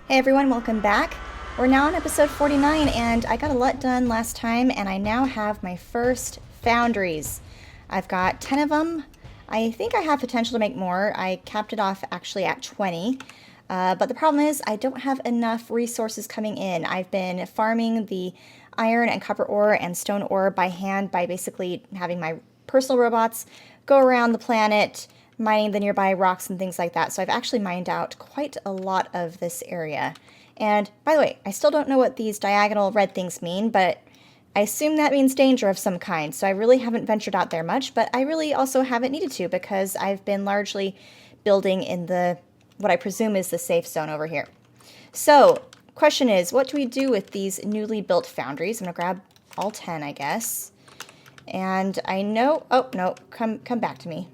Hey everyone, welcome back. We're now on episode 49 and I got a lot done last time and I now have my first foundries. I've got 10 of them. I think I have potential to make more. I capped it off actually at 20. But the problem is I don't have enough resources coming in. I've been farming the iron and copper ore and stone ore by hand by basically having my personal robots go around the planet mining the nearby rocks and things like that. So I've actually mined out quite a lot of this area. And by the way, I still don't know what these diagonal red things mean, but I assume that means danger of some kind. So I really haven't ventured out there much, but I really also haven't needed to because I've been largely building in the what I presume is the safe zone over here. So question is, what do we do with these newly built foundries? I'm gonna grab all 10, I guess. And I know, oh no, come back to me.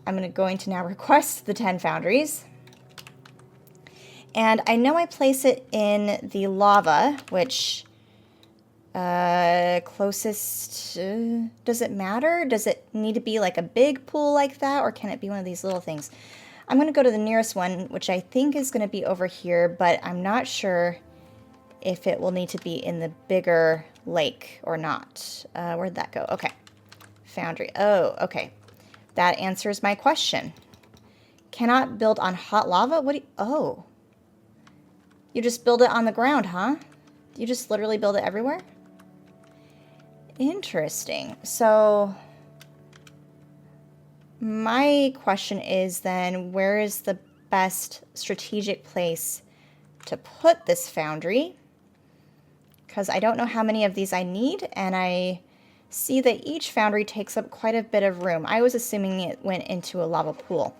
I'm going to now request the 10 foundries. And I know I place it in the lava, which closest, does it matter? Does it need to be like a big pool like that, or can it be one of these little things? I'm going to go to the nearest one, which I think is going to be over here, but I'm not sure if it will need to be in the bigger lake or not. Where'd that go? Okay. Foundry. Oh, okay. That answers my question. Cannot build on hot lava? What do you... Oh. You just build it on the ground, huh? You just literally build it everywhere? Interesting. So, my question is then, where is the best strategic place to put this foundry? Because I don't know how many of these I need, and I see that each foundry takes up quite a bit of room. I was assuming it went into a lava pool,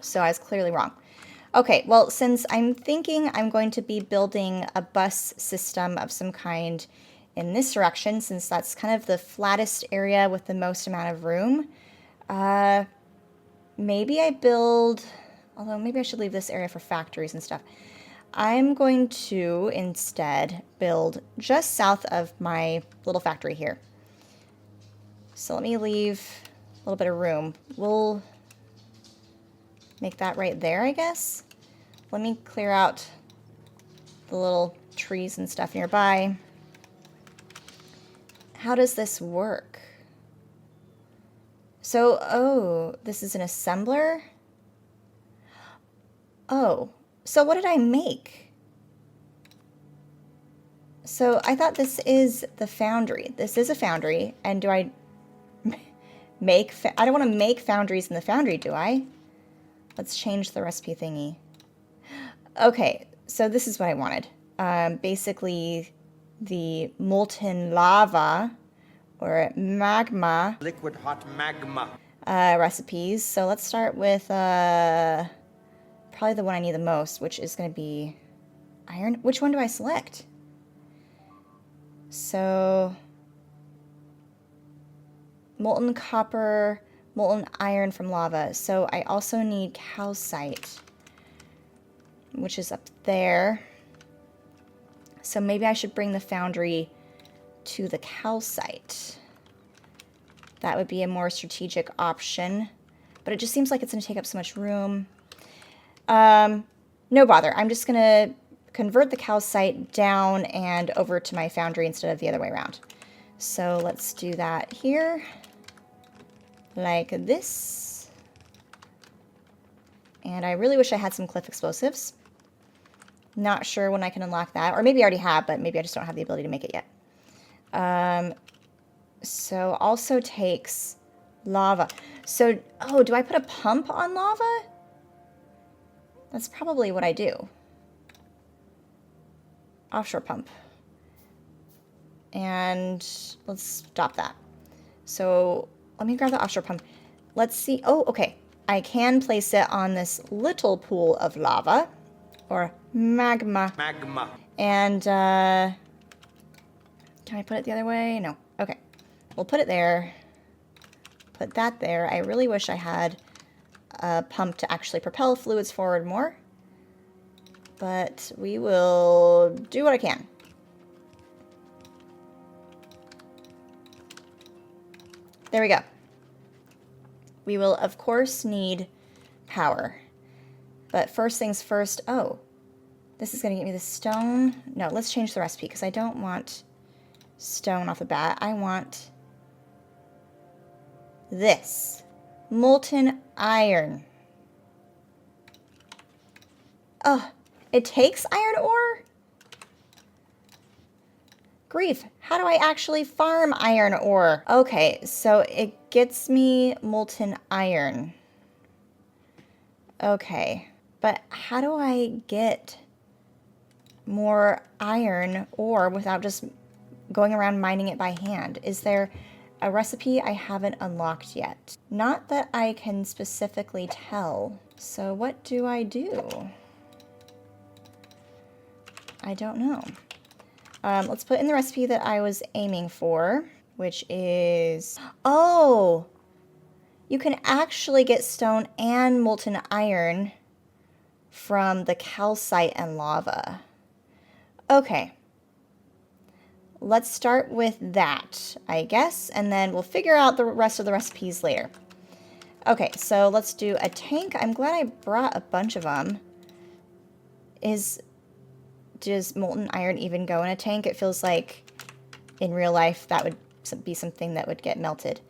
so I was clearly wrong. Okay, well, since I'm thinking I'm going to be building a bus system of some kind in this direction, since that's kind of the flattest area with the most amount of room, maybe I build, although maybe I should leave this area for factories and stuff. I'm going to instead build just south of my little factory here. So let me leave a little bit of room. We'll make that right there, I guess. Let me clear out the little trees and stuff nearby. How does this work? So, oh, this is an assembler? Oh, so what did I make? So I thought this is the foundry. This is a foundry, and do I make... I don't want to make foundries in the foundry, do I? Let's change the recipe thingy. Okay, so this is what I wanted. Basically, the molten lava or magma liquid hot magma recipes. So let's start with probably the one I need the most, which is going to be iron. Which one do I select? So molten copper, molten iron from lava. So I also need calcite, which is up there. So maybe I should bring the foundry to the calcite. That would be a more strategic option, but it just seems like it's going to take up so much room. No bother. I'm just going to convert the calcite down and over to my foundry instead of the other way around. So let's do that here, like this. And I really wish I had some cliff explosives. Not sure when I can unlock that, or maybe I already have, but maybe I just don't have the ability to make it yet. So also takes lava. So, oh, do I put a pump on lava? That's probably what I do. Offshore pump. And let's stop that. So let me grab the offshore pump. Let's see. Oh, okay. I can place it on this little pool of lava, or magma. magma And can I put it the other way? No. Okay. We'll put it there. Put that there. I really wish I had a pump to actually propel fluids forward more. But we will do what I can. There we go. We will, of course, need power. But first things first, oh, This is going to get me the stone. No, let's change the recipe because I don't want stone off the bat. I want this. Molten iron. Oh, it takes iron ore? Grief, how do I actually farm iron ore? Okay, so it gets me molten iron. Okay, but how do I get more iron ore without just going around mining it by hand? Is there a recipe I haven't unlocked yet? Not that I can specifically tell. So what do? I don't know. Let's put in the recipe that I was aiming for, which is... Oh! You can actually get stone and molten iron from the calcite and lava. Okay. Let's start with that, I guess, and then we'll figure out the rest of the recipes later. Okay, so let's do a tank. I'm glad I brought a bunch of them. Does molten iron even go in a tank? It feels like in real life that would be something that would get melted.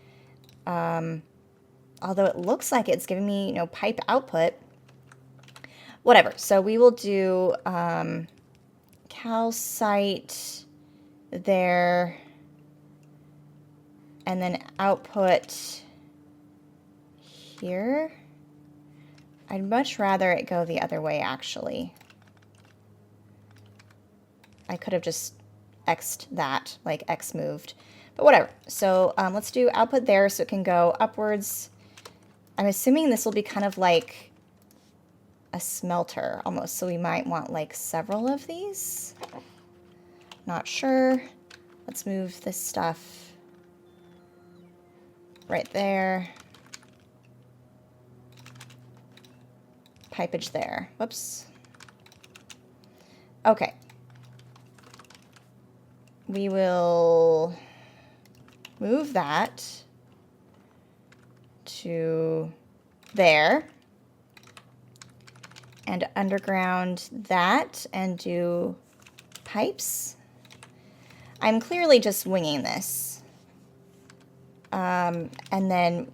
Although it looks like it's giving me, pipe output. Whatever. So we will do calcite there, and then output here. I'd much rather it go the other way, actually. I could have just X'd that, like X moved, but whatever. So let's do output there so it can go upwards. I'm assuming this will be kind of like a smelter almost, so we might want like several of these. Not sure. Let's move this stuff right there. Pipage there. Whoops. Okay. We will move that to there and underground that and do pipes. I'm clearly just winging this. And then,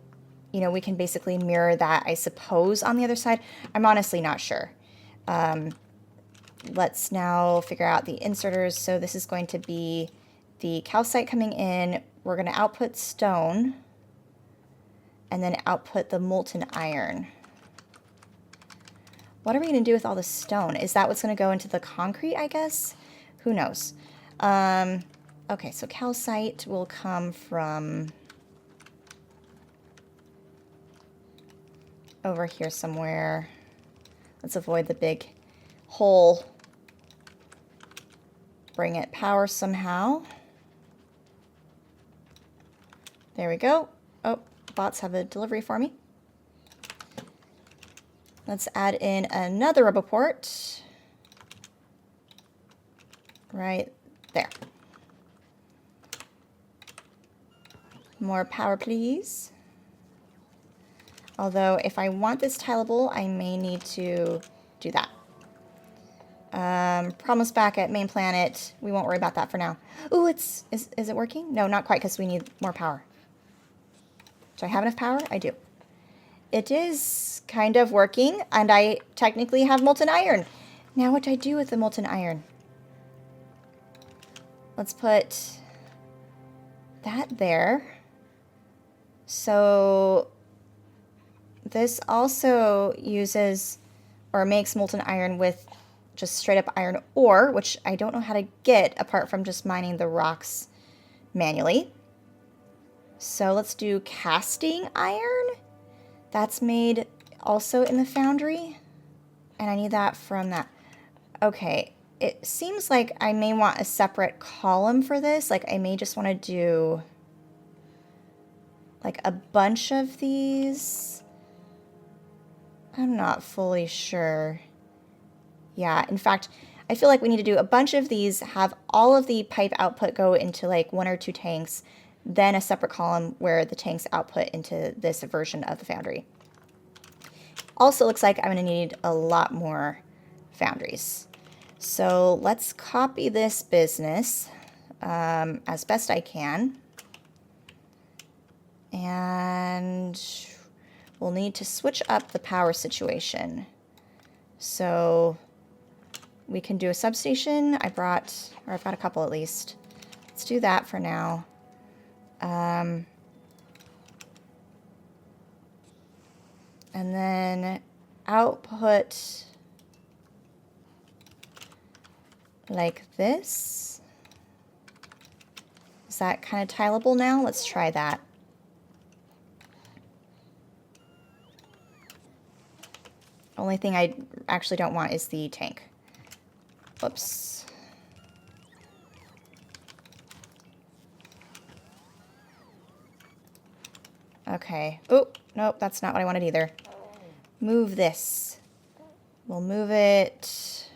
we can basically mirror that, I suppose, on the other side. I'm honestly not sure. Let's now figure out the inserters. So this is going to be the calcite coming in. We're going to output stone and then output the molten iron. What are we going to do with all the stone? Is that what's going to go into the concrete, I guess? Who knows? Okay, so calcite will come from over here somewhere. Let's avoid the big hole. Bring it power somehow. There we go. Oh, bots have a delivery for me. Let's add in another rubber port. Right there. More power, please. Although, if I want this tileable, I may need to do that. Problems back at main planet. We won't worry about that for now. Ooh, is it working? No, not quite, because we need more power. Do I have enough power? I do. It is kind of working, and I technically have molten iron. Now what do I do with the molten iron? Let's put that there. So this also uses or makes molten iron with just straight up iron ore, which I don't know how to get apart from just mining the rocks manually. So let's do casting iron. That's made also in the foundry, and I need that from that. Okay, it seems like I may want a separate column for this. Like I may just want to do like a bunch of these. I'm not fully sure. Yeah, in fact, I feel like we need to do a bunch of these, have all of the pipe output go into like 1 or 2 tanks, then a separate column where the tanks output into this version of the foundry. Also looks like I'm going to need a lot more foundries. So let's copy this business as best I can. And we'll need to switch up the power situation. So we can do a substation. I've got a couple at least. Let's do that for now. And then output like this. Is that kind of tileable now? Let's try that. Only thing I actually don't want is the tank. Whoops. Okay. Oh, nope, that's not what I wanted either. Move this. We'll move it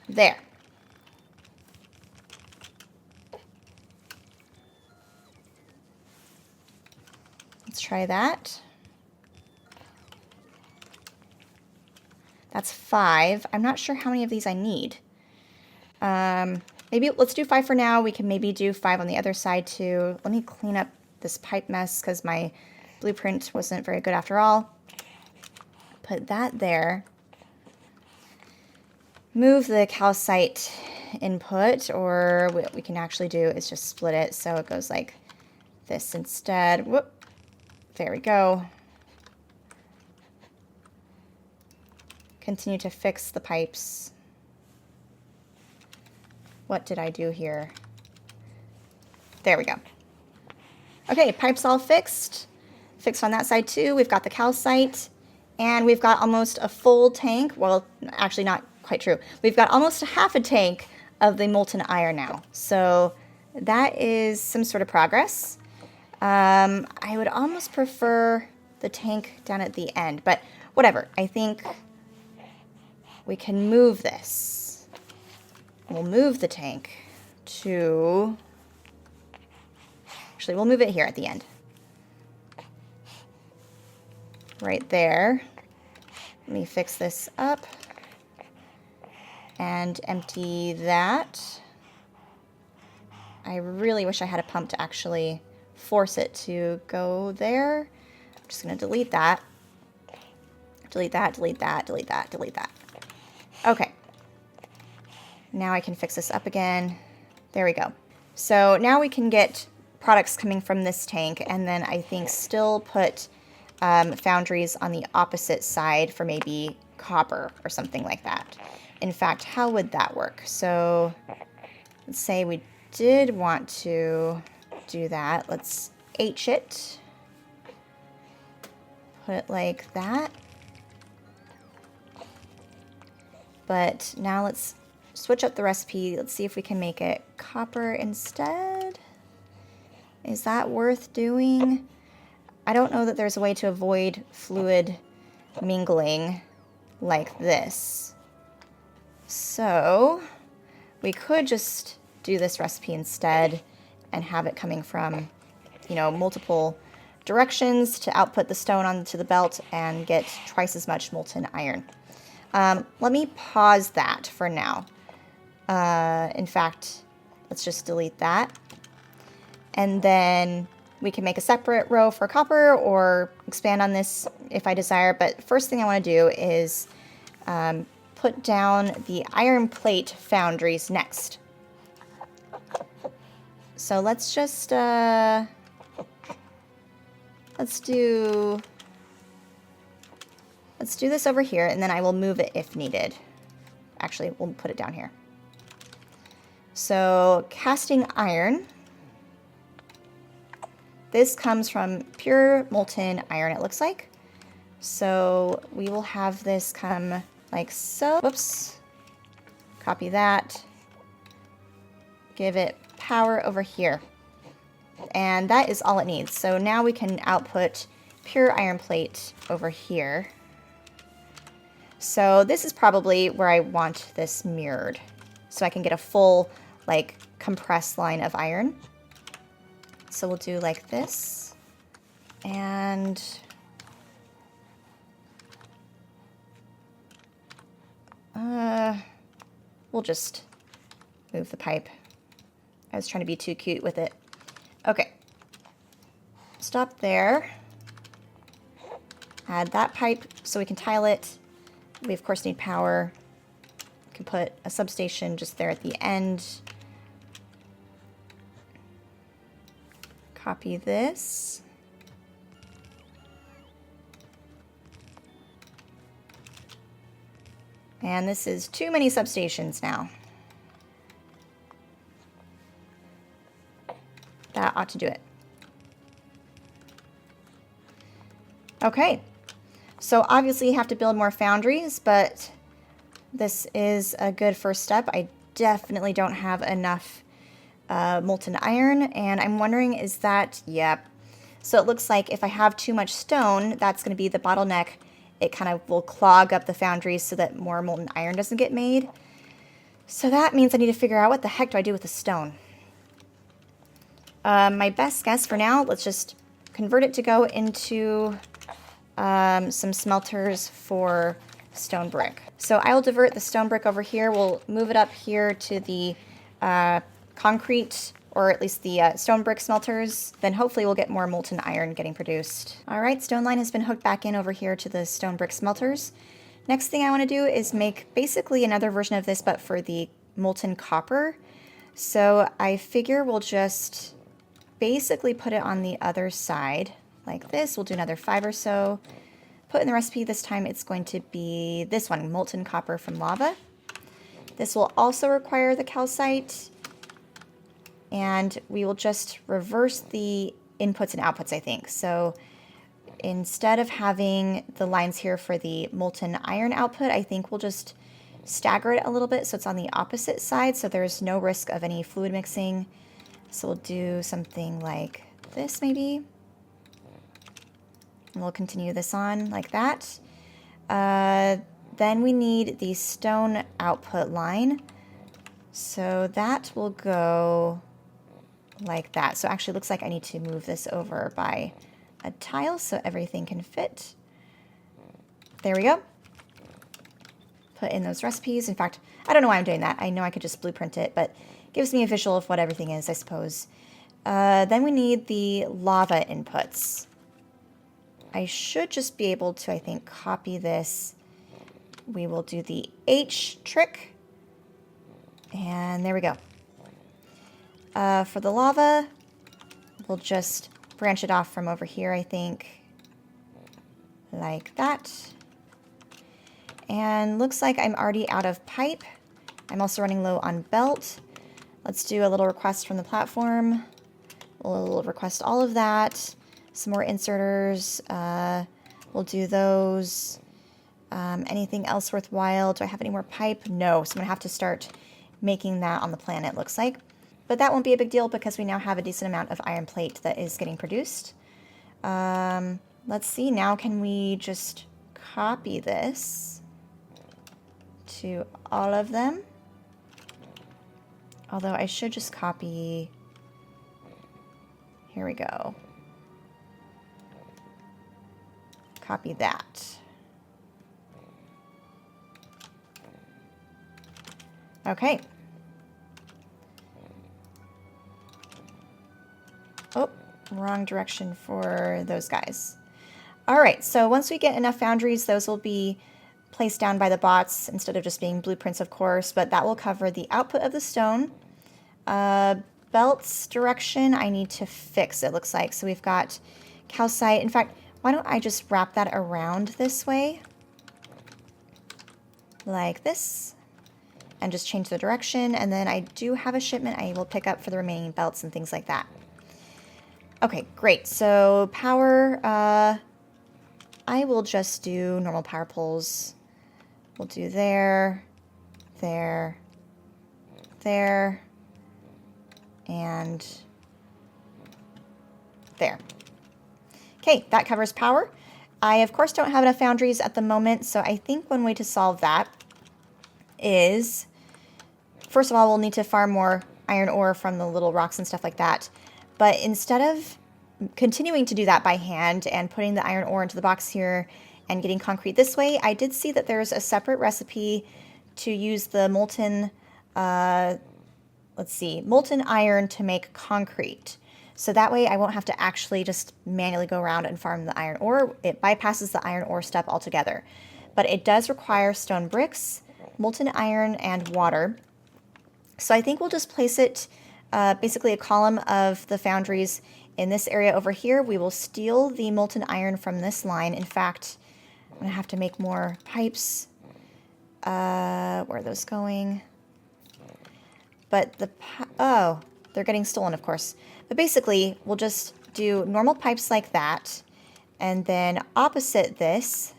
there. Let's try that. That's 5. I'm not sure how many of these I need. Maybe let's do 5 for now. We can maybe do 5 on the other side too. Let me clean up this pipe mess because my blueprint wasn't very good after all. Put that there. Move the calcite input, or what we can actually do is just split it so it goes like this instead. Whoop. There we go. Continue to fix the pipes. What did I do here? There we go. Okay, pipes all fixed. Fixed on that side too. We've got the calcite, and we've got almost a full tank. Well, actually not quite true. We've got almost a half a tank of the molten iron now. So that is some sort of progress. I would almost prefer the tank down at the end, but whatever. I think we can move this. We'll move the tank to... Actually, we'll move it here at the end. Right there. Let me fix this up. And empty that. I really wish I had a pump to actually force it to go there. I'm just going to delete that. Delete that, delete that, delete that, delete that. Okay. Now I can fix this up again. There we go. So now we can get products coming from this tank, and then I think still put foundries on the opposite side for maybe copper or something like that. In fact, how would that work? So let's say we did want to do that. Let's H it. Put it like that. But now let's switch up the recipe. Let's see if we can make it copper instead. Is that worth doing? I don't know that there's a way to avoid fluid mingling like this. So we could just do this recipe instead and have it coming from, you know, multiple directions to output the stone onto the belt and get twice as much molten iron. Let me pause that for now. In fact, let's just delete that. And then we can make a separate row for copper or expand on this if I desire. But first thing I want to do is put down the iron plate foundries next. So let's just, let's do this over here, and then I will move it if needed. Actually, we'll put it down here. So casting iron. This comes from pure molten iron, it looks like. So we will have this come like so. Whoops. Copy that. Give it power over here. And that is all it needs. So now we can output pure iron plate over here. So this is probably where I want this mirrored. So I can get a full, like, compressed line of iron. So we'll do like this. And we'll just move the pipe. I was trying to be too cute with it. Okay. Stop there. Add that pipe so we can tile it. We of course need power. We can put a substation just there at the end. Copy this. And this is too many substations now. That ought to do it. Okay, so obviously you have to build more foundries, but this is a good first step. I definitely don't have enough molten iron, and I'm wondering, is that, yep. So it looks like if I have too much stone, that's going to be the bottleneck. It kind of will clog up the foundries so that more molten iron doesn't get made. So that means I need to figure out what the heck do I do with the stone. My best guess for now, let's just convert it to go into some smelters for stone brick. So I will divert the stone brick over here. We'll move it up here to the concrete, or at least the stone brick smelters. Then hopefully we'll get more molten iron getting produced. All right, stone line has been hooked back in over here to the stone brick smelters. Next thing I want to do is make basically another version of this, but for the molten copper. So I figure we'll just basically put it on the other side like this. We'll do another 5 or so. Put in the recipe this time, it's going to be this one, molten copper from lava. This will also require the calcite, and we will just reverse the inputs and outputs, I think. So instead of having the lines here for the molten iron output, I think we'll just stagger it a little bit so it's on the opposite side, so there's no risk of any fluid mixing. So we'll do something like this maybe. And we'll continue this on like that. Then we need the stone output line. So that will go like that. So actually it looks like I need to move this over by a tile so everything can fit. There we go. Put in those recipes. In fact, I don't know why I'm doing that. I know I could just blueprint it, but gives me a visual of what everything is, I suppose. Then we need the lava inputs. I should just be able to, I think, copy this. We will do the H trick. And there we go. For the lava, we'll just branch it off from over here, I think. Like that. And looks like I'm already out of pipe. I'm also running low on belt. Let's do a little request from the platform. We'll request all of that. Some more inserters. We'll do those. Anything else worthwhile? Do I have any more pipe? No, so I'm gonna have to start making that on the plan, it looks like. But that won't be a big deal because we now have a decent amount of iron plate that is getting produced. Let's see, now can we just copy this to all of them? Although I should just copy, here we go. Copy that. Okay. Oh, wrong direction for those guys. All right, so once we get enough foundries, those will be placed down by the bots instead of just being blueprints, of course, but that will cover the output of the stone. Belts direction, I need to fix, it looks like. So we've got calcite. In fact, why don't I just wrap that around this way? Like this. And just change the direction. And then I do have a shipment I will pick up for the remaining belts and things like that. Okay, great. So power, I will just do normal power poles. We'll do there, there, there, and there. Okay, that covers power. I, of course, don't have enough foundries at the moment, so I think one way to solve that is, first of all, we'll need to farm more iron ore from the little rocks and stuff like that. But instead of continuing to do that by hand and putting the iron ore into the box here and getting concrete this way, I did see that there's a separate recipe to use the molten let's see, molten iron to make concrete. So that way I won't have to actually just manually go around and farm the iron ore. It bypasses the iron ore step altogether. But it does require stone bricks, molten iron, and water. So I think we'll just place it, basically a column of the foundries in this area over here. We will steal the molten iron from this line. In fact, I'm going to have to make more pipes. Where are those going? But oh, they're getting stolen, of course. But basically, we'll just do normal pipes like that. And then opposite this,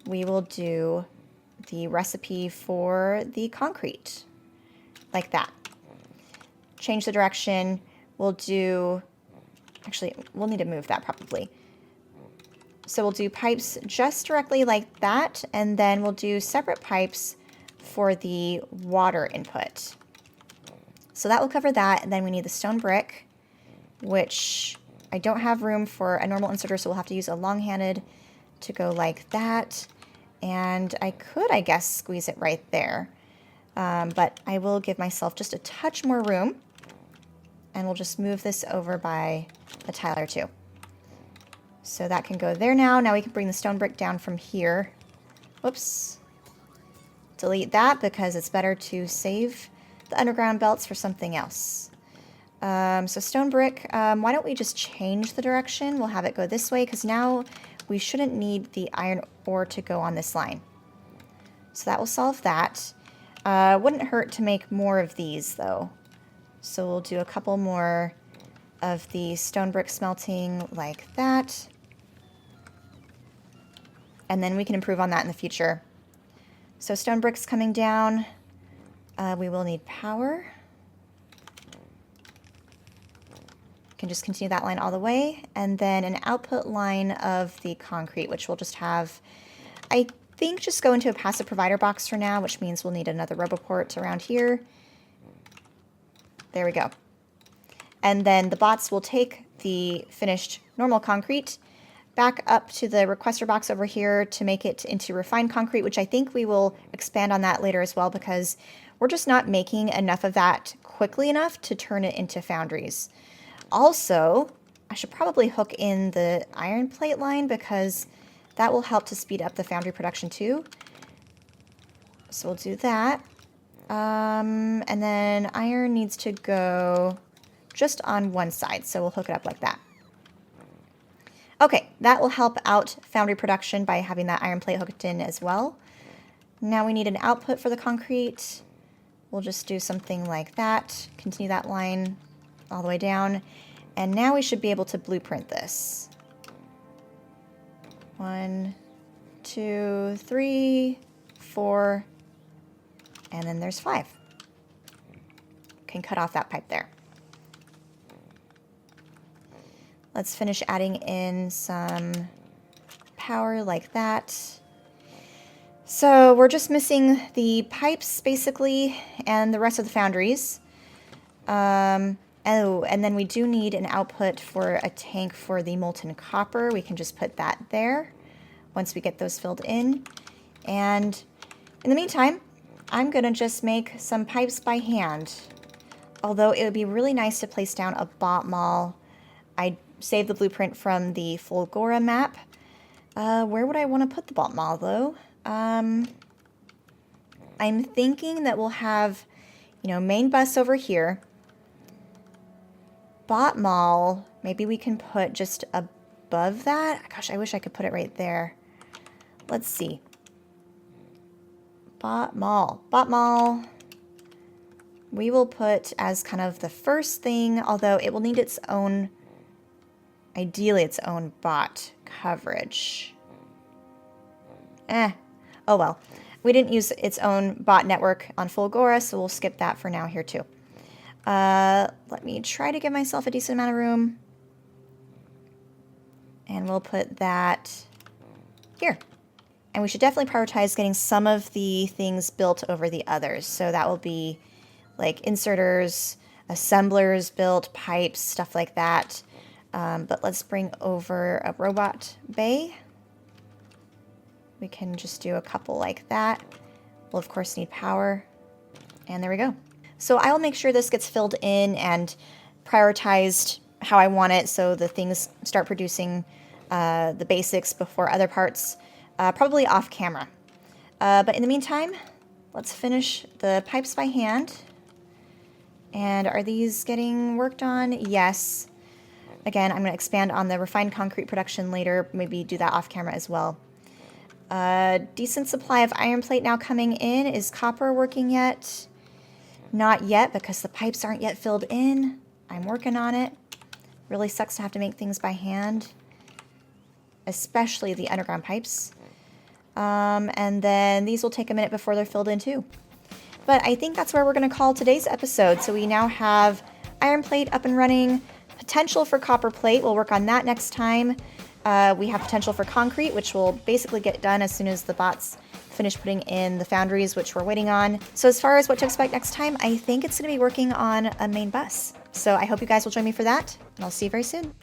we will do the recipe for the concrete. Like that. Change the direction. We'll do... Actually, we'll need to move that probably. So we'll do pipes just directly like that. And then we'll do separate pipes for the water input. So that will cover that. And then we need the stone brick, which I don't have room for a normal inserter, so we'll have to use a long-handed to go like that. And I could, I guess, squeeze it right there. But I will give myself just a touch more room. And we'll just move this over by a tile or two. So that can go there now. Now we can bring the stone brick down from here. Whoops. Delete that because it's better to save the underground belts for something else. So stone brick, why don't we just change the direction? We'll have it go this way because now we shouldn't need the iron ore to go on this line. So that will solve that. Wouldn't hurt to make more of these though. So we'll do a couple more of the stone brick smelting like that. And then we can improve on that in the future. So stone bricks coming down. We will need power. Can just continue that line all the way. And then an output line of the concrete, which we'll just have, I think, just go into a passive provider box for now, which means we'll need another roboport around here. There we go. And then the bots will take the finished normal concrete back up to the requester box over here to make it into refined concrete, which I think we will expand on that later as well because we're just not making enough of that quickly enough to turn it into foundries. Also, I should probably hook in the iron plate line because that will help to speed up the foundry production too. So we'll do that. And then iron needs to go just on one side, so we'll hook it up like that. Okay, that will help out foundry production by having that iron plate hooked in as well. Now we need an output for the concrete. We'll just do something like that. Continue that line all the way down. And now we should be able to blueprint this. 1, 2, 3, 4, and then there's 5. Can cut off that pipe there. Let's finish adding in some power like that. So we're just missing the pipes basically and the rest of the foundries. Oh, and then we do need an output for a tank for the molten copper. We can just put that there once we get those filled in. And in the meantime, I'm gonna just make some pipes by hand. Although it would be really nice to place down a bot mall. I saved the blueprint from the Fulgora map. Where would I want to put the bot mall though? I'm thinking that we'll have, main bus over here. Bot mall, maybe we can put just above that. Gosh, I wish I could put it right there. Let's see. Bot mall. Bot mall. We will put as kind of the first thing, although it will need its own, ideally its own bot coverage. Oh well. We didn't use its own bot network on Fulgora, so we'll skip that for now here too. Let me try to give myself a decent amount of room. And we'll put that here. And we should definitely prioritize getting some of the things built over the others. So that will be like inserters, assemblers built, pipes, stuff like that. But let's bring over a robot bay. We can just do a couple like that. We'll of course need power. And there we go. So I'll make sure this gets filled in and prioritized how I want it so the things start producing the basics before other parts, probably off camera. But in the meantime, let's finish the pipes by hand. And are these getting worked on? Yes. Again, I'm going to expand on the refined concrete production later, maybe do that off camera as well. Decent supply of iron plate now coming in. Is copper working yet? Not yet, because the pipes aren't yet filled in. I'm working on it. Really sucks to have to make things by hand, especially the underground pipes. And then these will take a minute before they're filled in too. But I think that's where we're going to call today's episode. So we now have iron plate up and running, potential for copper plate. We'll work on that next time. We have potential for concrete, which will basically get done as soon as the bots finish putting in the foundries, which we're waiting on. So as far as what to expect next time, I think it's going to be working on a main bus. So I hope you guys will join me for that, and I'll see you very soon.